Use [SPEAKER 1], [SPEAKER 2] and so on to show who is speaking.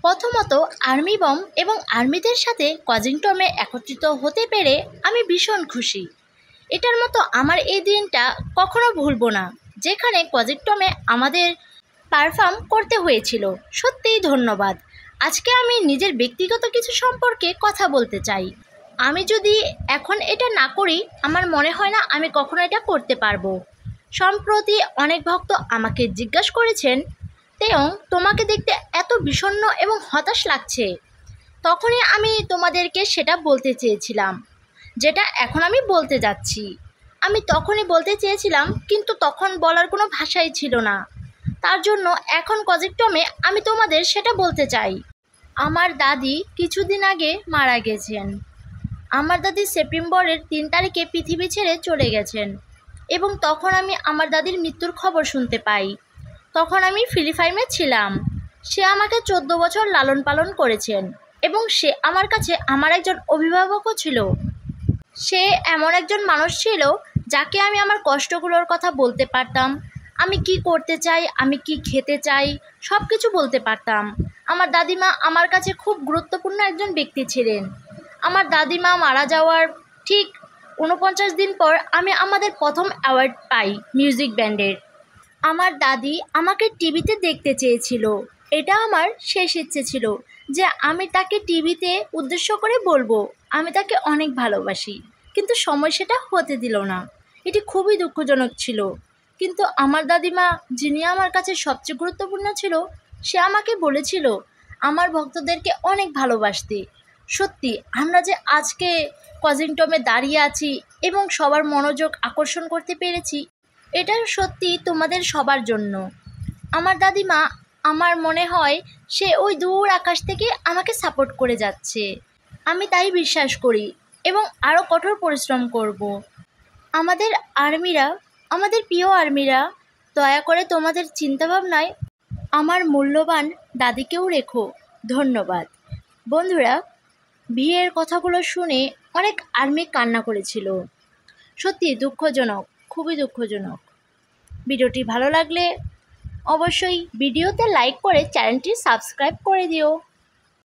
[SPEAKER 1] প্রথমত army bomb এবং আর্মিদের সাথে কজিংটনে একত্রিত হতে পেরে আমি ভীষণ খুশি। এটার মতো আমার এই দিনটা কখনো ভুলবো না, যেখানে কজিংটনে আমাদের পারফর্ম করতে হয়েছিল। সত্যিই ধন্যবাদ। আজকে আমি নিজের ব্যক্তিগত কিছু সম্পর্কে কথা বলতে চাই। আমি যদি এখন এটা না করি, আমার মনে হয় না আমি কখনো এটা করতে পারবো। সম্প্রতি অনেক ভক্ত আমাকে জিজ্ঞাসা করেছেন, তেয়ং তোমাকে দেখতে এত বিষণ্ণ এবং হতাশ লাগছে। তখনই আমি তোমাদেরকে সেটা বলতে চেয়েছিলাম, যেটা এখন আমি বলতে যাচ্ছি। আমি তখনই বলতে চেয়েছিলাম, কিন্তু তখন বলার কোনো ভাষাই ছিল না। তার জন্য এখন কজিংটনে আমি তোমাদের সেটা বলতে চাই। আমার দাদি কিছুদিন আগে মারা গেছেন। আমার দাদি সেপ্টেম্বরের 3 তারিখে পৃথিবী ছেড়ে চলে গেছেন এবং তখন আমি আমার দাদির মৃত্যুর খবর শুনতে পাই। তখন আমি ফিলিপাইনে ছিলাম। সে আমাকে 14 বছর লালন পালন করেছেন এবং সে আমার কাছে আমার একজন অভিভাবকও ছিল। সে এমন একজন মানুষ ছিল যাকে আমি আমার কষ্টগুলোর কথা বলতে পারতাম। আমি কি করতে চাই, আমি কি খেতে চাই, সব কিছু বলতে পারতাম। আমার দাদিমা আমার কাছে খুব গুরুত্বপূর্ণ একজন ব্যক্তি ছিলেন। আমার দাদিমা মারা যাওয়ার ঠিক 49 দিন পর আমি আমাদের প্রথম অ্যাওয়ার্ড পাই মিউজিক ব্যান্ডের। আমার দাদি আমাকে টিভিতে দেখতে চেয়েছিল। এটা আমার শেষ ইচ্ছে ছিল যে আমি তাকে টিভিতে উদ্দেশ্য করে বলবো আমি তাকে অনেক ভালোবাসি, কিন্তু সময় সেটা হতে দিল না। এটি খুবই দুঃখজনক ছিল। কিন্তু আমার দাদিমা, যিনি আমার কাছে সবচেয়ে গুরুত্বপূর্ণ ছিল, সে আমাকে বলেছিল আমার ভক্তদেরকে অনেক ভালোবাসতে। সত্যি আমরা যে আজকে কজিংটনে দাঁড়িয়ে আছি এবং সবার মনোযোগ আকর্ষণ করতে পেরেছি, এটা সত্যি তোমাদের সবার জন্য। আমার দাদিমা, আমার মনে হয় সে ওই দূর আকাশ থেকে আমাকে সাপোর্ট করে যাচ্ছে। আমি তাই বিশ্বাস করি এবং আরও কঠোর পরিশ্রম করব। আমাদের আর্মিরা, আমাদের প্রিয় আর্মিরা, দয়া করে তোমাদের চিন্তাভাবনায় আমার মূল্যবান দাদিকেও রেখো। ধন্যবাদ। বন্ধুরা, বিয়ের কথাগুলো শুনে অনেক আর্মি কান্না করেছিল। সত্যি দুঃখজনক, খুবই দুঃখজনক। ভিডিওটি ভালো লাগলে অবশ্যই ভিডিওতে লাইক করে চ্যানেলটি সাবস্ক্রাইব করে দিও।